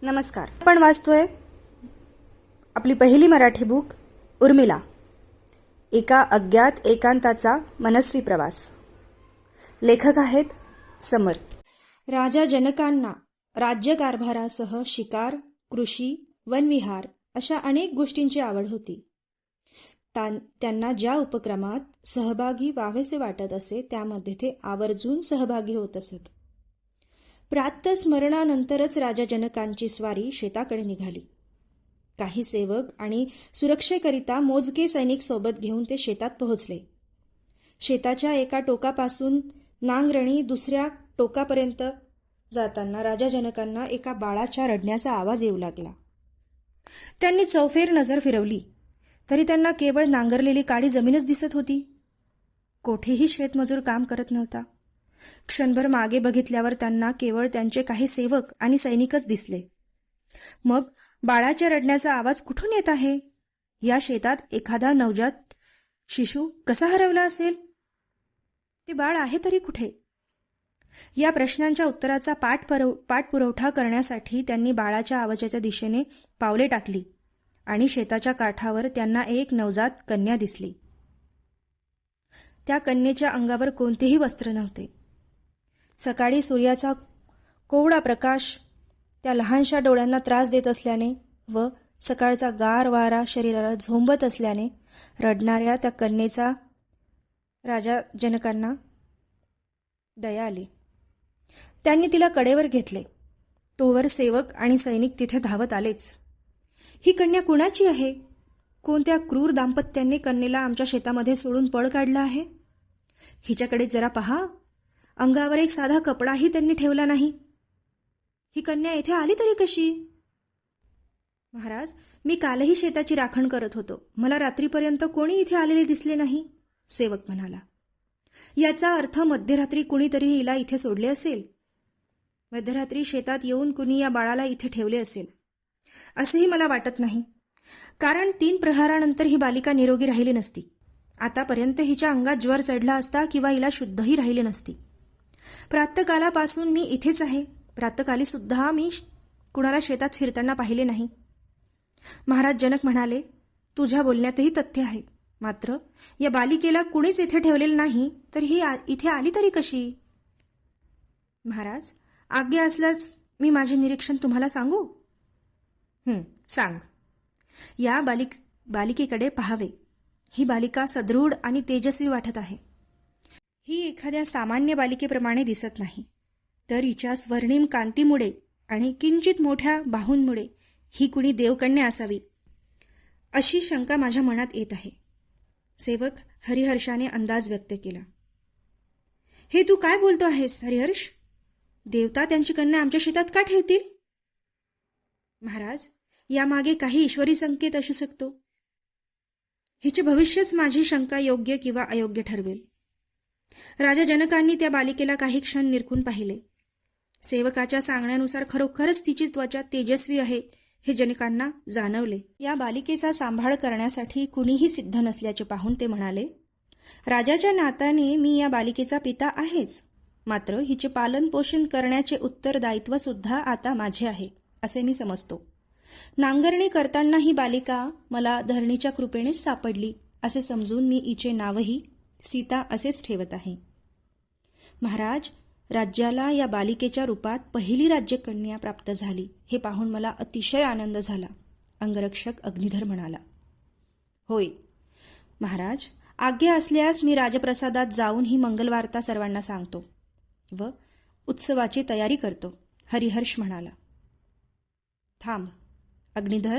नमस्कार. आपण वाचतोय आपली पहिली मराठी बुक उर्मिला, एका अज्ञात एकांताचा मनस्वी प्रवास. लेखक आहेत समर. राजा जनकांना राज्यकारभारासह शिकार, कृषी, वनविहार अशा अनेक गोष्टींची आवड होती. त्यांना ज्या उपक्रमात सहभागी व्हावेसे वाटत असे त्यामध्ये ते आवर्जून सहभागी होत असत. प्रातस्मरणानंतरच राजा जनकांची स्वारी शेताकडे निघाली. काही सेवक आणि सुरक्षेकरिता मोजके सैनिक सोबत घेऊन ते शेतात पोहोचले. शेताच्या एका टोकापासून नांगरणी दुसऱ्या टोकापर्यंत जाताना राजा जनकांना एका बाळाच्या रडण्याचा आवाज येऊ लागला. त्यांनी चौफेर नजर फिरवली तरी त्यांना केवळ नांगरलेली काळी जमीनच दिसत होती. कोठेही शेतमजूर काम करत नव्हता. क्षणभर मागे बघितल्यावर त्यांना केवळ त्यांचे काही सेवक आणि सैनिकच दिसले. मग बाळाच्या रडण्याचा आवाज कुठून येत आहे? या शेतात एखादा नवजात शिशु कसा हरवला असेल? ते बाळ आहे तरी कुठे? या प्रश्नांच्या उत्तराचा पाठपुरवठा करण्यासाठी त्यांनी बाळाच्या आवाजाच्या दिशेने पावले टाकली आणि शेताच्या काठावर त्यांना एक नवजात कन्या दिसली. त्या कन्येच्या अंगावर कोणतेही वस्त्र नव्हते. सकाळी सूर्याचा कोवळा प्रकाश त्या लहानशा डोळ्यांना त्रास देत असल्याने व सकाळचा गार वारा शरीराला झोंबत असल्याने रडणाऱ्या त्या कन्येचा राजा जनकांना दया आली. त्यांनी तिला कडेवर घेतले. तोवर सेवक आणि सैनिक तिथे धावत आलेच. ही कन्या कुणाची आहे? कोणत्या क्रूर दाम्पत्याने कन्येला आमच्या शेतामध्ये सोडून पळ काढला आहे? हिच्याकडे जरा पहा. अंगावर एक साधा कपडाही त्यांनी ठेवला नाही. ही कन्या येथे आली तरी कशी? महाराज, मी कालही शेताची राखण करत होतो. मला रात्रीपर्यंत कोणी इथे आलेले दिसले नाही, सेवक म्हणाला. याचा अर्थ मध्यरात्री कुणीतरी हिला इथे सोडले असेल. मध्यरात्री शेतात येऊन कुणी या बाळाला इथे ठेवले असेल असेही मला वाटत नाही, कारण 3 प्रहारानंतर ही बालिका निरोगी राहिली नसती. आतापर्यंत हिच्या अंगात ज्वर चढला असता किंवा हिला शुद्धही राहिली नसती. प्रातःकालापासून मी इथेच आहे. प्रातःकाली सुद्धा मी कुणाला शेतात फिरताना पाहिले नाही. महाराज जनक म्हणाले, तुझ्या बोलण्यातही तथ्य आहे. मात्र या बालिकेला कुणीच इथे ठेवलेलं नाही, तर ही इथे आली तरी कशी? महाराज, आज्ञा असल्यास मी माझे निरीक्षण तुम्हाला सांगू? सांग. या बालिकेकडे पाहावे. ही बालिका सदृढ आणि तेजस्वी वाटत आहे. ही एखाद्या सामान्य बालिकेप्रमाणे दिसत नाही, तर हिच्या स्वर्णिम कांतीमुळे आणि किंचित मोठ्या बाहूंमुळे ही कुणी देवकन्या असावी अशी शंका माझ्या मनात येत आहे. सेवक हरिहर्षाने अंदाज व्यक्त केला. हे तू काय बोलतो आहेस हरिहर्ष? देवता त्यांची कन्या आमच्या शेतात का ठेवतील? महाराज, यामागे काही ईश्वरी संकेत असू शकतो. हिचे भविष्यच माझी शंका योग्य किंवा अयोग्य ठरवेल. राजा जनकांनी त्या बालिकेला काही क्षण निरखून पाहिले. सेवकाच्या सांगण्यानुसार खरोखरच तिची त्वचा तेजस्वी आहे हे जनकांना जाणवले. या बालिकेचा सांभाळ करण्यासाठी कुणीही सिद्ध नसल्याचे पाहून ते म्हणाले, राजाच्या नात्याने मी या बालिकेचा पिता आहेच, मात्र हिचे पालन पोषण करण्याचे उत्तरदायित्व सुद्धा आता माझे आहे असे मी समजतो. नांगरणी करताना ही बालिका मला धरणीच्या कृपेनेच सापडली असे समजून मी हिचे नावही सीता असेच ठेवत आहे. महाराज, राज्याला या बालिकेच्या रूपात पहिली राज्यकन्या प्राप्त झाली हे पाहून मला अतिशय आनंद झाला, अंगरक्षक अग्निधर म्हणाला. होय महाराज, आज्ञा असल्यास मी राजप्रसादात जाऊन ही मंगलवार्ता सर्वांना सांगतो व उत्सवाची तयारी करतो, हरिहर्ष म्हणाला. थांब अग्निधर,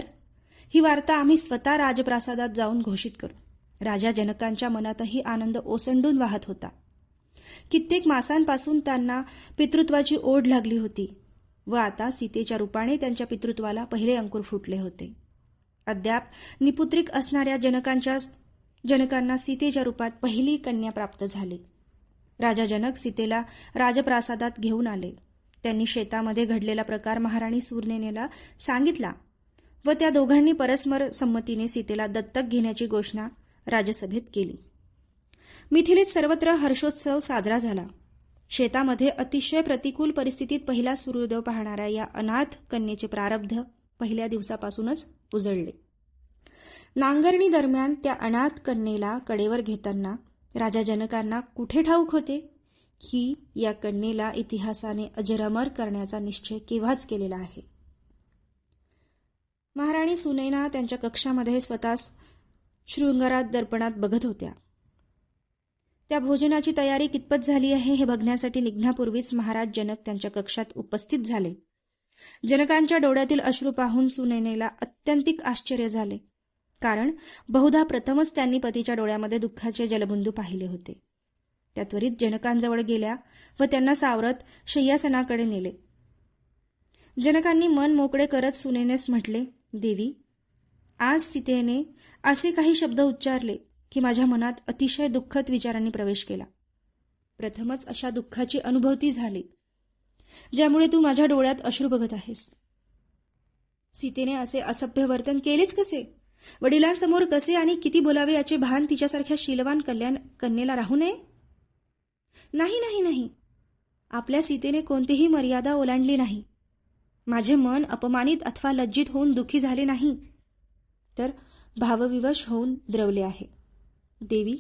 ही वार्ता आम्ही स्वतः राजप्रासादात जाऊन घोषित करू. राजा जनकांच्या मनातही आनंद ओसंडून वाहत होता. कित्येक मासांपासून त्यांना पितृत्वाची ओढ लागली होती व आता सीतेच्या रूपाने त्यांच्या पितृत्वाला पहिले अंकुर फुटले होते. अद्याप निपुत्रिक असणाऱ्या जनकांना सीतेच्या रूपात पहिली कन्या प्राप्त झाली. राजा जनक सीतेला राजप्रासादात घेऊन आले. त्यांनी शेतामध्ये घडलेला प्रकार महाराणी सुवर्णेनेला सांगितला व त्या दोघांनी परस्पर संमतीने सीतेला दत्तक घेण्याची घोषणा राजसभेत केली. मिथिलेत सर्वत्र हर्षोत्सव साजरा झाला. शेतामध्ये अतिशय प्रतिकूल परिस्थितीत पहिला सूर्योदय पाहणाऱ्या या अनाथ कन्येचे प्रारब्ध पहिल्या दिवसापासूनच उजळले. नांगरणी दरम्यान त्या अनाथ कन्येला कडेवर घेताना राजा जनकांना कुठे ठाऊक होते की या कन्येला इतिहासाने अजरामर करण्याचा निश्चय केव्हाच केलेला आहे. महाराणी सुनैना त्यांच्या कक्षामध्ये स्वतःस शृंगारात दर्पणात बघत होत्या. त्या भोजनाची तयारी कितपत झाली आहे हे बघण्यासाठी निघण्यापूर्वीच महाराज जनक त्यांच्या कक्षात उपस्थित झाले. जनकांच्या डोळ्यातील अश्रू पाहून सुनैनेला अत्यंतिक आश्चर्य झाले, कारण बहुधा प्रथमच त्यांनी पतीच्या डोळ्यामध्ये दुःखाचे जलबिंदू पाहिले होते. त्या त्वरित जनकांजवळ गेल्या व त्यांना सावरत शय्यासनाकडे नेले. जनकांनी मन मोकळे करत सुनैनेस म्हटले, देवी, आज सीतेने असे काही शब्द उच्चारले की माझ्या मनात अतिशय दुःखद विचारांनी प्रवेश केला. प्रथमच अशा दुःखाची अनुभूती झाली ज्यामुळे तू माझ्या डोळ्यात अश्रू बघत आहेस. सीतेने असे असभ्य वर्तन केलेच कसे? वडिलांसमोर कसे आणि किती बोलावे याचे भान तिच्यासारख्या शीलवान कन्येला राहू नये? नाही नाही नाही, आपल्या सीतेने कोणतीही मर्यादा ओलांडली नाही. माझे मन अपमानित अथवा लज्जित होऊन दुःखी झाले नाही, तर भावविवश होऊन द्रवले आहे. देवी,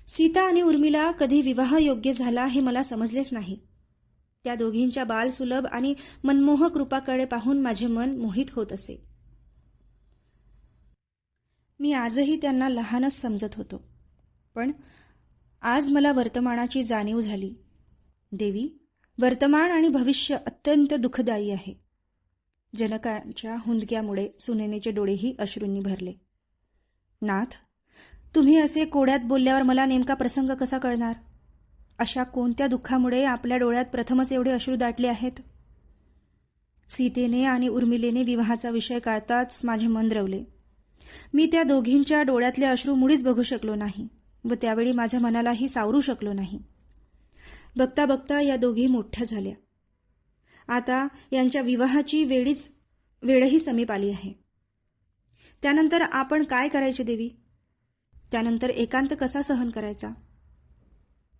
सीता आणि उर्मिला कधी विवाह योग्य झाला हे मला समजलेच नाही. त्या दोघींच्या बालसुलभ आणि मनमोहक रूपाकडे पाहून माझे मन मोहित होत असे. मी आजही त्यांना लहानच समजत होतो, पण आज मला वर्तमानाची जाणीव झाली. देवी, वर्तमान आणि भविष्य अत्यंत दुःखदायी आहे. जनकांच्या हुंदक्यामुळे सुनैनेचे डोळेही अश्रूंनी भरले. नाथ, तुम्ही असे कोड्यात बोलल्यावर मला नेमका प्रसंग कसा कळणार? अशा कोणत्या दुःखामुळे आपल्या डोळ्यात प्रथमच एवढे अश्रू दाटले आहेत? सीतेने आणि उर्मिलेने विवाहाचा विषय काढताच माझे मन द्रवले. मी त्या दोघींच्या डोळ्यातले अश्रू मुळीच बघू शकलो नाही व त्यावेळी माझ्या मनालाही सावरू शकलो नाही. बघता बघता या दोघी मोठ्या झाल्या. आता यांच्या विवाहाची वेळही समीप आली आहे. त्यानंतर आपण काय करायचे देवी? त्यानंतर एकांत कसा सहन करायचा?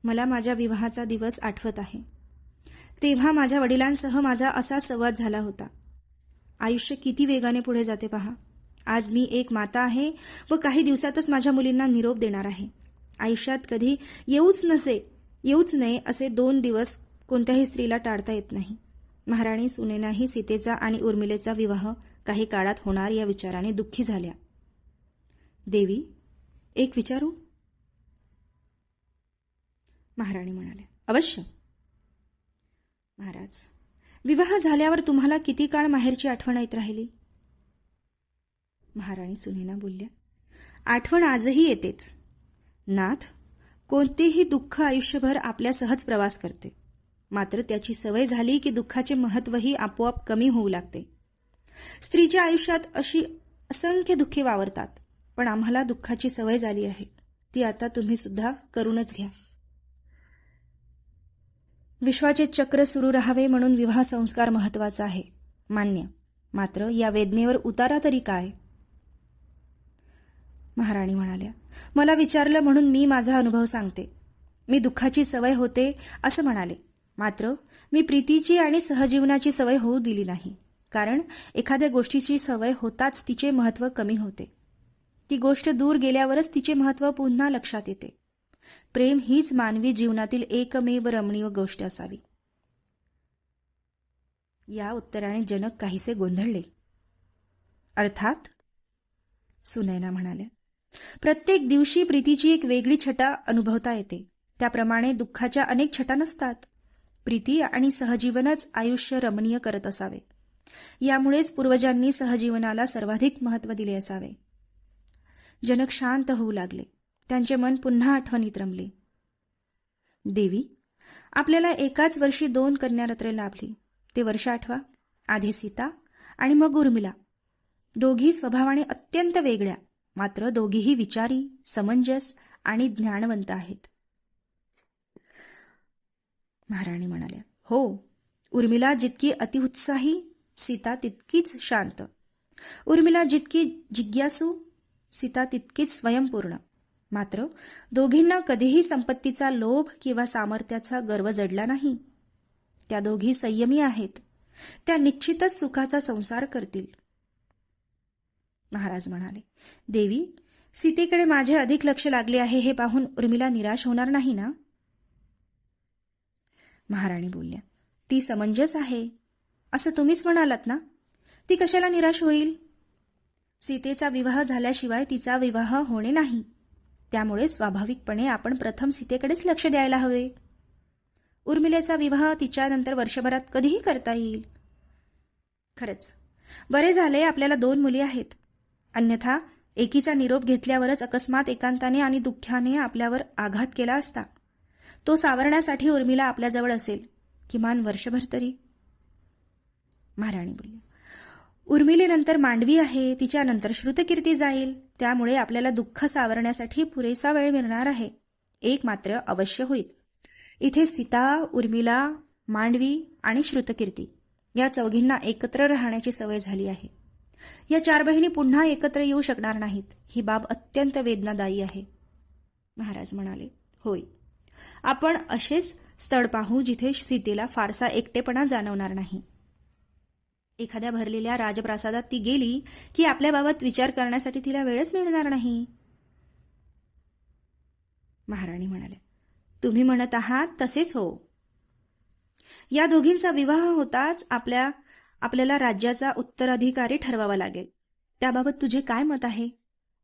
मला माझ्या विवाहाचा दिवस आठवत आहे. तेव्हा माझ्या वडिलांसह माझा असा संवाद झाला होता. आयुष्य किती वेगाने पुढे जाते पहा. आज मी एक माता आहे व काही दिवसातच माझ्या मुलींना निरोप देणार आहे. आयुष्यात कधी येऊच नये असे 2 दिवस कोणत्याही स्त्रीला टाळता येत नाही. महाराणी सुनैनाही सीतेचा आणि उर्मिलेचा विवाह काही काळात होणार या विचाराने दुःखी झाल्या. देवी, एक विचारू? महाराणी म्हणाल्या, अवश्य. महाराज, विवाह झाल्यावर तुम्हाला किती काळ माहेरची आठवण येत राहिली? महाराणी सुनैना बोलल्या, आठवण आजही येतेच. नाथ, कोणतेही दुःख आयुष्यभर आपल्या सहज प्रवास करते, मात्र त्याची सवय झाली की दुःखाचे महत्त्वही आपोआप कमी होऊ लागते. स्त्रीच्या आयुष्यात अशी असंख्य दुःखे वावरतात, पण आम्हाला दुःखाची सवय झाली आहे. ती आता तुम्ही सुद्धा करूनच घ्या. विश्वाचे चक्र सुरू राहावे म्हणून विवाह संस्कार महत्वाचा आहे, मान्य. मात्र या वेदनेवर उतारा तरी काय? महाराणी म्हणाल्या, मला विचारलं म्हणून मी माझा अनुभव सांगते. मी दुःखाची सवय होते असं म्हणाले, मात्र मी प्रीतीची आणि सहजीवनाची सवय होऊ दिली नाही. कारण एखाद्या गोष्टीची सवय होताच तिचे महत्त्व कमी होते. ती गोष्ट दूर गेल्यावरच तिचे महत्त्व पुन्हा लक्षात येते. प्रेम हीच मानवी जीवनातील एकमेव रमणीय गोष्ट असावी. या उत्तराने जनक काहीसे गोंधळले. अर्थात? सुनैना म्हणाल्या, प्रत्येक दिवशी प्रीतीची एक वेगळी छटा अनुभवता येते. त्याप्रमाणे दुःखाच्या अनेक छटा नसतात. प्रीती आणि सहजीवनच आयुष्य रमणीय करत असावे. यामुळेच पूर्वजांनी सहजीवनाला सर्वाधिक महत्त्व दिले असावे. जनक शांत होऊ लागले. त्यांचे मन पुन्हा आठवणीत रमले. देवी, आपल्याला एकाच वर्षी 2 कन्यारत्ने लाभली. ते वर्ष आठवा. आधी सीता आणि मग उर्मिला. दोघी स्वभावाने अत्यंत वेगळ्या, मात्र दोघीही विचारी, समंजस आणि ज्ञानवंत आहेत. महाराणी म्हणाल्या, हो, उर्मिला जितकी अतिउत्साही, सीता तितकीच शांत. उर्मिला जितकी जिज्ञासू, सीता तितकीच स्वयंपूर्ण. मात्र दोघींना कधीही संपत्तीचा लोभ किंवा सामर्थ्याचा गर्व जडला नाही. त्या दोघी संयमी आहेत. त्या निश्चितच सुखाचा संसार करतील. महाराज म्हणाले, देवी, सीतेकडे माझे अधिक लक्ष लागले आहे हे पाहून उर्मिला निराश होणार नाही ना? महाराणी बोलल्या, ती समंजस आहे असं तुम्हीच म्हणालात ना. ती कशाला निराश होईल? सीतेचा विवाह झाल्याशिवाय तिचा विवाह होणे नाही. त्यामुळे स्वाभाविकपणे आपण प्रथम सीतेकडेच लक्ष द्यायला हवे. उर्मिलेचा विवाह तिच्यानंतर वर्षभरात कधीही करता येईल. खरंच बरे झाले आपल्याला 2 मुली आहेत. अन्यथा एकीचा निरोप घेतल्यावरच अकस्मात एकांताने आणि दुःखाने आपल्यावर आघात केला असता. तो सावरण्यासाठी उर्मिला आपल्याजवळ असेल, किमान वर्षभर तरी. महाराणी बोलली, उर्मिलेनंतर मांडवी आहे, तिच्यानंतर श्रुतकीर्ती जाईल. त्यामुळे आपल्याला दुःख सावरण्यासाठी पुरेसा वेळ मिळणार आहे. एक मात्र अवश्य होईल. इथे सीता, उर्मिला, मांडवी आणि श्रुतकीर्ती या चौघींना एकत्र राहण्याची सवय झाली आहे. या 4 बहिणी पुन्हा एकत्र येऊ शकणार नाहीत. ही बाब अत्यंत वेदनादायी आहे. महाराज म्हणाले, होय, आपण असेच स्थळ पाहू जिथे सीतेला फारसा एकटेपणा जाणवणार नाही. एखाद्या भरलेल्या राजप्रासादात ती गेली की आपल्याबाबत विचार करण्यासाठी तिला वेळच मिळणार नाही. महाराणी म्हणाल्या, तुम्ही म्हणत आहात तसेच हो. या दोघींचा विवाह होताच आपल्याला राज्याचा उत्तराधिकारी ठरवावा लागेल. त्याबाबत तुझे काय मत आहे?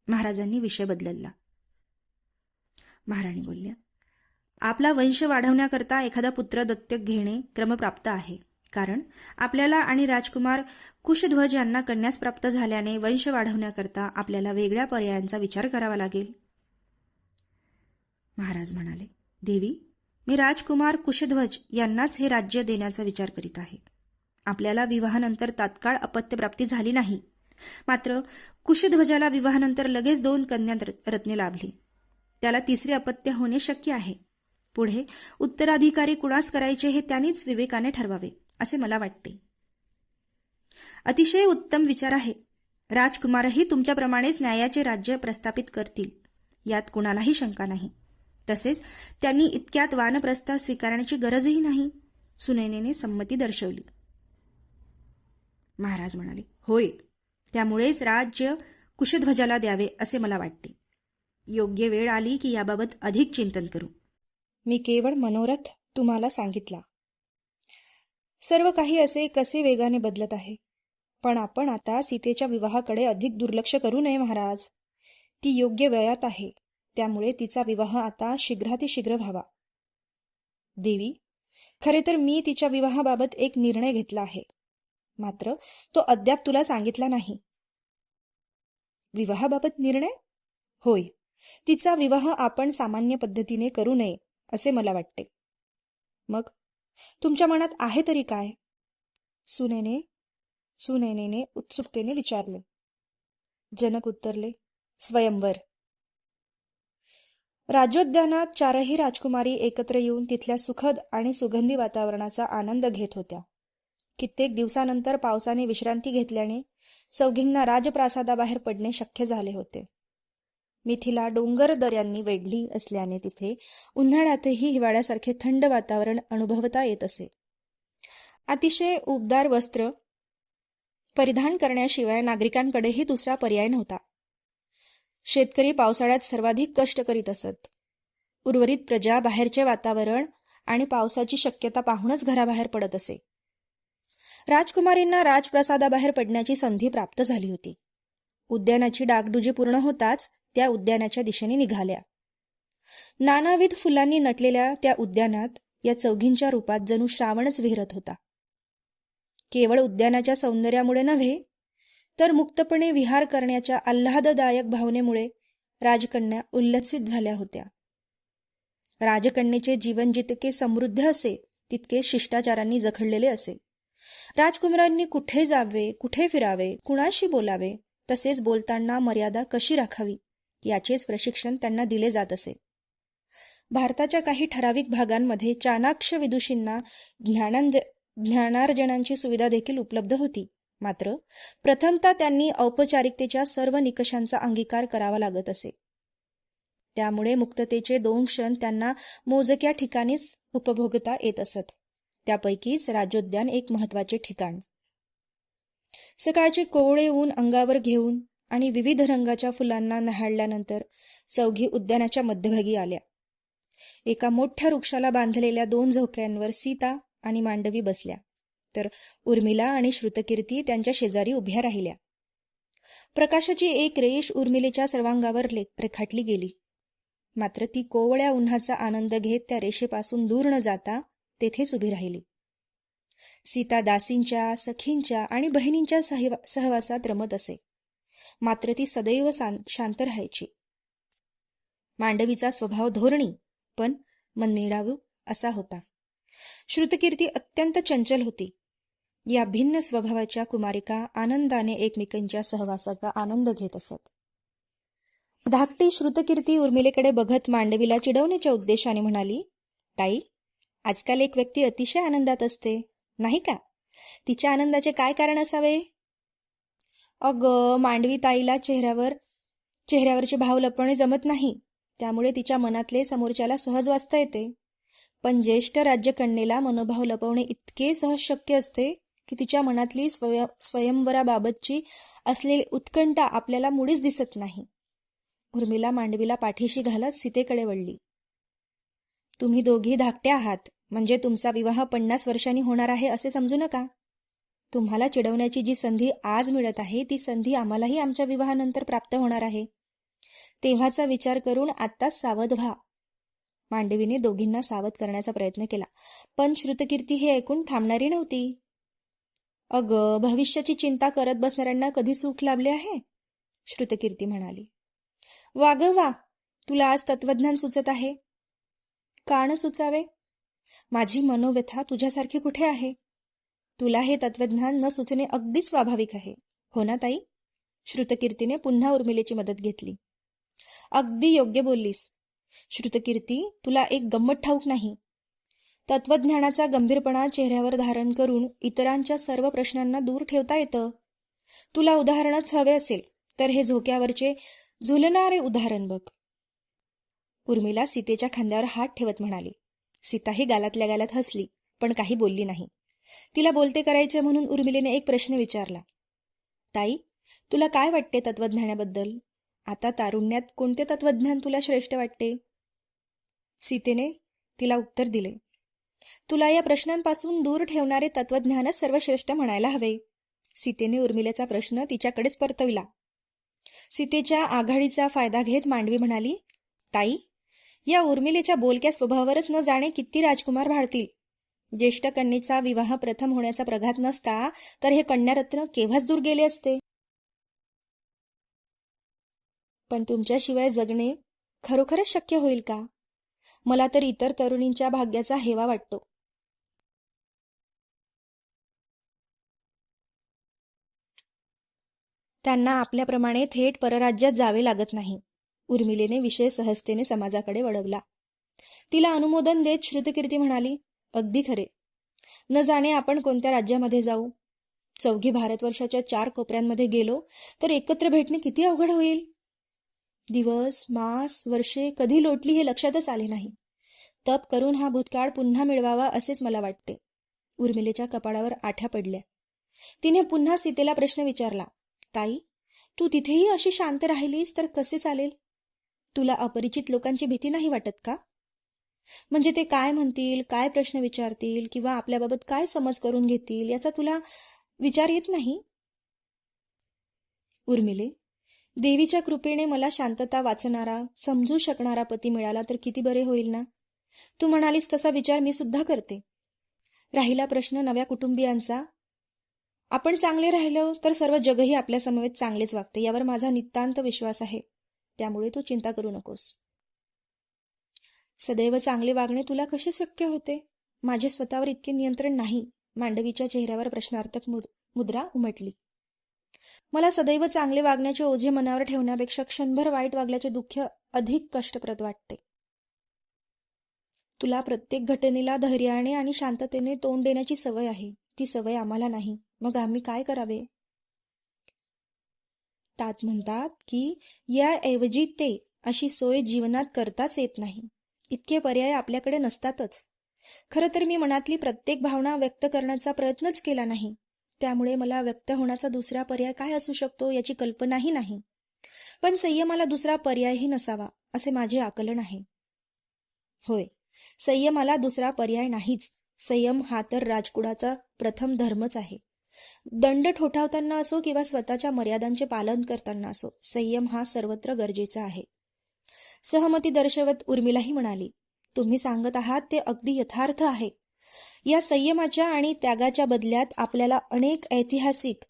महाराजांनी विषय बदलला. महाराणी बोलल्या, आपला वंश वाढवण्याकरता एखादा पुत्र दत्तक घेणे क्रमप्राप्त आहे. कारण आपल्याला आणि राजकुमार कुशध्वज यांना कन्यास प्राप्त झाल्याने वंश वाढवण्याकरता आपल्याला वेगळ्या पर्यायांचा विचार करावा लागेल. महाराज म्हणाले, देवी, मी राजकुमार कुशध्वज यांनाच हे राज्य देण्याचा विचार करीत आहे. आपल्याला विवाहानंतर तात्काळ अपत्यप्राप्ती झाली नाही. मात्र कुशध्वजाला विवाहानंतर लगेच 2 कन्या रत्ने लाभली. त्याला 3रे अपत्य होणे शक्य आहे. पुढे उत्तराधिकारी कुणास करायचे हे त्यांनीच विवेकाने ठरवावे असे मला वाटते. अतिशय उत्तम विचार आहे. राजकुमारही तुमच्याप्रमाणेच न्यायाचे राज्य प्रस्थापित करतील, यात कुणालाही शंका नाही. तसेच त्यांनी इतक्यात वानप्रस्थ स्वीकारण्याची गरजही नाही. सुनैनेने संमती दर्शवली. महाराज म्हणाले, होय, त्यामुळेच राज्य कुशध्वजाला द्यावे असे मला वाटते. योग्य वेळ आली की याबाबत अधिक चिंतन करू. मी केवळ मनोरथ तुम्हाला सांगितला. सर्व काही असे कसे वेगाने बदलत आहे. पण आपण आता सीतेच्या विवाहाकडे अधिक दुर्लक्ष करू नये महाराज. ती योग्य वयात आहे. त्यामुळे तिचा विवाह आता शीघ्रातिशीघ्र व्हावा. देवी, खरे तर मी तिच्या विवाहाबाबत एक निर्णय घेतला आहे. मात्र तो अद्याप तुला सांगितला नाही. विवाहाबाबत निर्णय? होय, तिचा विवाह आपण सामान्य पद्धतीने करू नये असे मला वाटते. मग तुमच्या मनात आहे तरी काय? सुनैनेने उत्सुकतेने विचारले. जनक उत्तरले, स्वयंवर. राज्योद्यानात 4ही राजकुमारी एकत्र येऊन तिथल्या सुखद आणि सुगंधी वातावरणाचा आनंद घेत होत्या. कित्येक दिवसानंतर पावसाने विश्रांती घेतल्याने चौघींना राजप्रासादाबाहेर पडणे शक्य झाले होते. मिथिला डोंगर दऱ्यांनी वेढली असल्याने तिथे उन्हाळ्यातही हिवाळ्यासारखे थंड वातावरण अनुभवता येत असे. अतिशय उबदार वस्त्र परिधान करण्याशिवाय नागरिकांकडेही दुसरा पर्याय नव्हता. शेतकरी पावसाळ्यात सर्वाधिक कष्ट करीत असत. उर्वरित प्रजा बाहेरचे वातावरण आणि पावसाची शक्यता पाहूनच घराबाहेर पडत असे. राजकुमारींना राजप्रसादाबाहेर पडण्याची संधी प्राप्त झाली होती. उद्यानाची डागडुजी पूर्ण होताच त्या उद्यानाच्या दिशेने निघाल्या. नानाविध फुलांनी नटलेल्या त्या उद्यानात या चौघींच्या रूपात जणू श्रावणच विहरत होता. केवळ उद्यानाच्या सौंदर्यामुळे नव्हे, तर मुक्तपणे विहार करण्याच्या आल्हाददायक भावनेमुळे राजकन्या उल्लसित झाल्या होत्या. राजकन्येचे जीवन जितके समृद्ध असे तितके शिष्टाचारांनी जखडलेले असे. राजकुमारांनी कुठे जावे, कुठे फिरावे, कुणाशी बोलावे, तसेच बोलताना मर्यादा कशी राखावी याचेच प्रशिक्षण त्यांना दिले जात असे. भारताच्या काही ठराविक भागांमध्ये चाणाक्ष विदुषींना ज्ञानार्जनाची सुविधा देखील उपलब्ध होती. मात्र प्रथमतः त्यांनी औपचारिकतेच्या सर्व निकषांचा अंगीकार करावा लागत असे. त्यामुळे मुक्ततेचे 2 क्षण त्यांना मोजक्या ठिकाणीच उपभोगता येत असत. त्यापैकीच राज्योद्यान एक महत्त्वाचे ठिकाण. सकाळचे कोवळे ऊन अंगावर घेऊन आणि विविध रंगाच्या फुलांना न्याहाळल्यानंतर चौघी उद्यानाच्या मध्यभागी आल्या. एका मोठ्या वृक्षाला बांधलेल्या 2 झोक्यांवर सीता आणि मांडवी बसल्या, तर उर्मिला आणि श्रुतकीर्ती त्यांच्या शेजारी उभ्या राहिल्या. प्रकाशाची एक रेष उर्मिलेच्या सर्वांगावर रेखाटली गेली, मात्र ती कोवळ्या उन्हाचा आनंद घेत त्या रेषेपासून दूर न जाता तेथेच उभी राहिली. सीता दासींच्या, सखींच्या आणि बहिणींच्या सहवासात रमत असे, मात्र ती सदैव शांत राहायची. मांडवीचा स्वभाव धोरणी पण मनमिळावू असा होता. श्रुतकीर्ती अत्यंत चंचल होती. या भिन्न स्वभावाच्या कुमारिका आनंदाने एकमेकांच्या सहवासाचा आनंद घेत असत. धाकटी श्रुतकीर्ती उर्मिलेकडे बघत मांडवीला चिडवण्याच्या उद्देशाने म्हणाली, ताई, आजकाल एक व्यक्ती अतिशय आनंदात असते, नाही का? तिच्या आनंदाचे काय कारण असावे? मांडवी ताईला चेहऱ्यावरचे भाव लपवणे जमत नाही, त्यामुळे तिच्या मनातले समोरच्याला सहज वाचता येते. पण ज्येष्ठ राज्यकन्येला मनोभाव लपवणे इतके सहज शक्य असते की तिच्या मनातली स्वयंवराबाबतची असलेली उत्कंठा आपल्याला मुळीच दिसत नाही. उर्मिला मांडवीला पाठीशी घालत सीतेकडे वळली. तुम्ही दोघी धाकट्या आहात, म्हणजे तुमचा विवाह 50 वर्षांनी होणार आहे असे समजू नका. तुम्हाला चिडवण्याची जी संधी आज मिळत आहे ती संधी आम्हालाही आमच्या विवाहानंतर प्राप्त होणार आहे. तेव्हाचा विचार करून आत्ताच सावध व्हा. मांडवीने दोघींना सावध करण्याचा प्रयत्न केला, पण श्रुतकीर्ती हे ऐकून थांबणारी नव्हती. भविष्याची चिंता करत बसणाऱ्यांना कधी सुख लाभले आहे? श्रुतकीर्ती म्हणाली. वा ग वा, तुला आज तत्वज्ञान सुचत आहे. का न सुचावे? माझी मनोव्यथा तुझ्यासारखी कुठे आहे? तुला हे तत्वज्ञान न सुचणे अगदीच स्वाभाविक आहे, हो ना ताई? श्रुतकीर्तीने पुन्हा उर्मिलेची मदत घेतली. अगदी योग्य बोललीस. श्रुतकीर्ती, तुला एक गंमत ठाऊक नाही. तत्वज्ञानाचा गंभीरपणा चेहऱ्यावर धारण करून इतरांच्या सर्व प्रश्नांना दूर ठेवता येतं. तुला उदाहरणच हवे असेल तर हे झोक्यावरचे झुलणारे उदाहरण बघ. उर्मिला सीतेच्या खांद्यावर हात ठेवत म्हणाली. सीताही गालातल्या गालात हसली, पण काही बोलली नाही. तिला बोलते करायचे म्हणून उर्मिलेने एक प्रश्न विचारला. ताई, तुला काय वाटते तत्वज्ञानाबद्दल? आता तारुण्यात कोणते तत्वज्ञान तुला श्रेष्ठ वाटते? सीतेने तिला उत्तर दिले. तुला या प्रश्नांपासून दूर ठेवणारे तत्वज्ञानच सर्वश्रेष्ठ म्हणायला हवे. सीतेने उर्मिलेचा प्रश्न तिच्याकडेच परतविला. सीतेच्या आघाडीचा फायदा घेत मांडवी म्हणाली, ताई, या उर्मिलेच्या बोलक्या स्वभावावरच न जाणे किती राजकुमार भाळतील. ज्येष्ठ कन्येचा विवाह प्रथम होण्याचा प्रघात नसता तर हे कन्यारत्न केव्हाच दूर गेले असते. पण तुमच्याशिवाय जगणे खरोखरच शक्य होईल का? मला तर इतर तरुणींच्या भाग्याचा हेवा वाटतो. त्यांना आपल्याप्रमाणे थेट परराज्यात जावे लागत नाही. उर्मिलेने विषय सहजतेने समाजाकडे वळवला. तिला अनुमोदन देत श्रुतकीर्ती म्हणाली, अगदी खरे. न जाणे आपण कोणत्या राज्यामध्ये जाऊ. चौघी भारतवर्षाच्या 4 कोपऱ्यांमध्ये गेलो तर एकत्र भेटणे किती अवघड होईल. दिवस, मास, वर्षे कधी लोटली हे लक्षातच आले नाही. तप करून हा भूतकाळ पुन्हा मिळवावा असेच मला वाटते. उर्मिलेच्या कपाळावर आठ्या पडल्या. तिने पुन्हा सीतेला प्रश्न विचारला. ताई, तू तिथेही अशी शांत राहिलीस तर कसे चालेल? तुला अपरिचित लोकांची भीती नाही वाटत का? म्हणजे ते काय म्हणतील, काय प्रश्न विचारतील किंवा आपल्याबाबत काय समज करून घेतील याचा तुला विचार येत नाही? उर्मिले, देवीच्या कृपेने मला शांतता वाचणारा, समजू शकणारा पती मिळाला तर किती बरे होईल ना. तू म्हणालीस तसा विचार मी सुद्धा करते. राहिला प्रश्न नव्या कुटुंबियांचा. आपण चांगले राहिलो तर सर्व जगही आपल्या समवेत चांगलेच वागते, यावर माझा नितांत विश्वास आहे. त्यामुळे तू चिंता करू नकोस. सदैव चांगले वागणे तुला कसे शक्य होते? माझे स्वतःवर इतके नियंत्रण नाही. मांडवीच्या चेहऱ्यावर प्रश्नार्थक मुद्रा उमटली. मला सदैव चांगले वागण्याचे ओझे मनावर ठेवण्यापेक्षा क्षणभर वाईट वागल्याचे दुःख अधिक कष्टप्रद वाटते. तुला प्रत्येक घटनेला धैर्याने आणि शांततेने तोंड देण्याची सवय आहे. ती सवय आम्हाला नाही. मग आम्ही काय करावे? तात म्हणतात की याऐवजी ते अशी सोय जीवनात करताच येत नाही. इतके पर्याय आपल्याकडे नसतातच. खरं तर मी मनातली प्रत्येक भावना व्यक्त करण्याचा प्रयत्नच केला नाही. त्यामुळे मला व्यक्त होण्याचा दुसरा पर्याय काय असू शकतो याची कल्पनाही नाही. पण संयमाला दुसरा पर्यायही नसावा असे माझे आकलन आहे. होय, संयमाला दुसरा पर्याय नाहीच. संयम हा तर राजकुळाचा प्रथम धर्मच आहे. दंड ठोठावताना असो किंवा स्वतःच्या मर्यादांचे पालन करताना असो, संयम हा सर्वत्र गरजेचा आहे. सहमती दर्शवत उर्मिलाही म्हणाली, तुम्ही सांगत आहात ते अगदी यथार्थ आहे. या संयमाच्या आणि त्यागाच्या बदल्यात आपल्याला अनेक ऐतिहासिक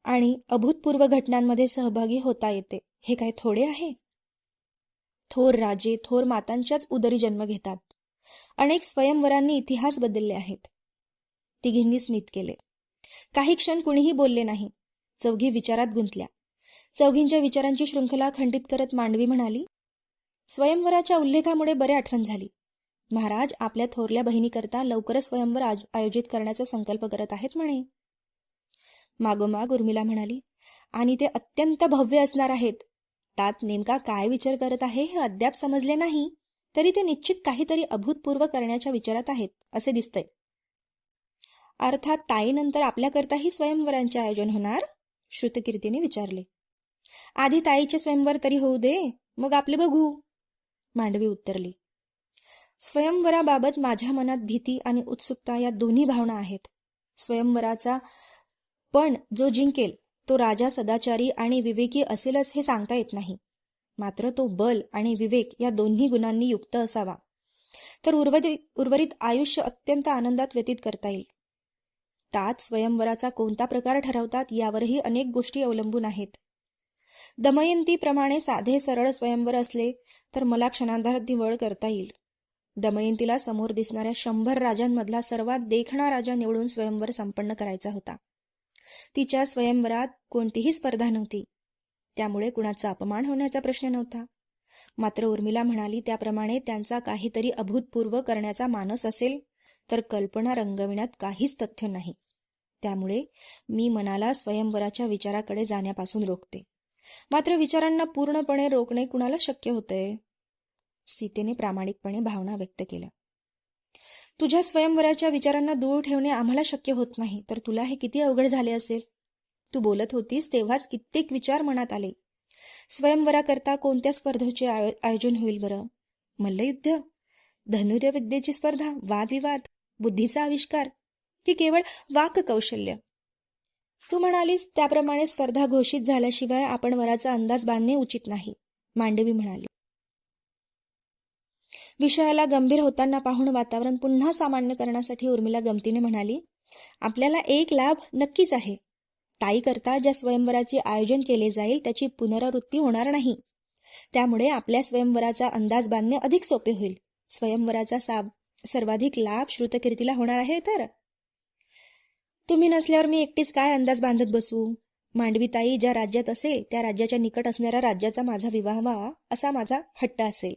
आणि अभूतपूर्व घटनांमध्ये सहभागी होता येते. हे काय थोडे आहे? थोर राजे, थोर मातांच्याच उदरी जन्म घेतात. अनेक स्वयंवरांनी इतिहास बदलले आहेत. तिघींनी स्मित केले. काही क्षण कुणीही बोलले नाही. चौघी विचारात गुंतल्या. चौघींच्या विचारांची शृंखला खंडित करत मांडवी म्हणाली, स्वयंवराच्या उल्लेखामुळे बरे आठवण झाली. महाराज आपल्या थोरल्या बहिणीकरता लवकरच स्वयंवर आयोजित करण्याचा संकल्प करत आहेत म्हणे. मागोमाग उर्मिला म्हणाली, आणि ते अत्यंत भव्य असणार आहेत. त्यात नेमका काय विचार करत आहे हे अद्याप समजले नाही, तरी ते निश्चित काहीतरी अभूतपूर्व करण्याच्या विचारात आहेत असे दिसतंय. अर्थात ताईनंतर आपल्याकरताही स्वयंवरांचे आयोजन होणार? श्रुतकीर्तीने विचारले. आधी ताईचे स्वयंवर तरी होऊ दे, मग आपले बघू, मांडवी उत्तरली. स्वयंवराबाबत माझ्या मनात भीती आणि उत्सुकता या दोन्ही भावना आहेत. स्वयंवराचा पण जो जिंकेल तो राजा सदाचारी आणि विवेकी असेलच हे सांगता येत नाही. मात्र तो बल आणि विवेक या दोन्ही गुणांनी युक्त असावा, तर उर्वरित आयुष्य अत्यंत आनंदात व्यतीत करता येईल. त्यात स्वयंवराचा कोणता प्रकार ठरवतात यावरही अनेक गोष्टी अवलंबून आहेत. दमयंतीप्रमाणे साधे सरळ स्वयंवर असले तर मला क्षणार्धात निवड करता येईल. दमयंतीला समोर दिसणाऱ्या 100 राजांमधला सर्वात देखणा राजा निवडून स्वयंवर संपन्न करायचा होता. तिच्या स्वयंवरात कोणतीही स्पर्धा नव्हती, त्यामुळे कुणाचा अपमान होण्याचा प्रश्न नव्हता. मात्र उर्मिला म्हणाली त्याप्रमाणे त्यांचा काहीतरी अभूतपूर्व करण्याचा मानस असेल तर कल्पना रंगविण्यात काहीच तथ्य नाही. त्यामुळे मी मनाला स्वयंवराच्या विचाराकडे जाण्यापासून रोखते. मात्र विचारांना पूर्णपणे रोखणे कुणाला शक्य होतंय? सीतेने प्रामाणिकपणे भावना व्यक्त केल्या. तुझ्या स्वयंवराच्या विचारांना दूर ठेवणे आम्हाला शक्य होत नाही, तर तुला हे किती अवघड झाले असेल. तू बोलत होतीस तेव्हाच कित्येक विचार मनात आले. स्वयंवराकरता कोणत्या स्पर्धेचे आयोजन होईल बरं? मल्लयुद्ध, धनुर्विद्येची स्पर्धा, वादविवाद, बुद्धीचा आविष्कार की केवळ वाक कौशल्य? तू म्हणालीस त्याप्रमाणे स्पर्धा घोषित झाल्याशिवाय आपण वराचा अंदाज बांधणे उचित नाही, मांडवी म्हणाली. विषयाला गंभीर होताना पाहून वातावरण पुन्हा सामान्य करण्यासाठी उर्मिला गमतीने म्हणाली, आपल्याला एक लाभ नक्कीच आहे. ताई करता ज्या स्वयंवराचे आयोजन केले जाईल त्याची पुनरावृत्ती होणार नाही. त्यामुळे आपल्या स्वयंवराचा अंदाज बांधणे अधिक सोपे होईल. स्वयंवराचा सर्वाधिक लाभ श्रुतकीर्तीला होणार आहे. तर तुम्ही नसल्यावर मी एकटीच काय अंदाज बांधत बसू? मांडवीताई ज्या राज्यात असेल त्या राज्याच्या निकट असणाऱ्या राज्याचा माझा विवाह व्हावा असा माझा हट्ट असेल,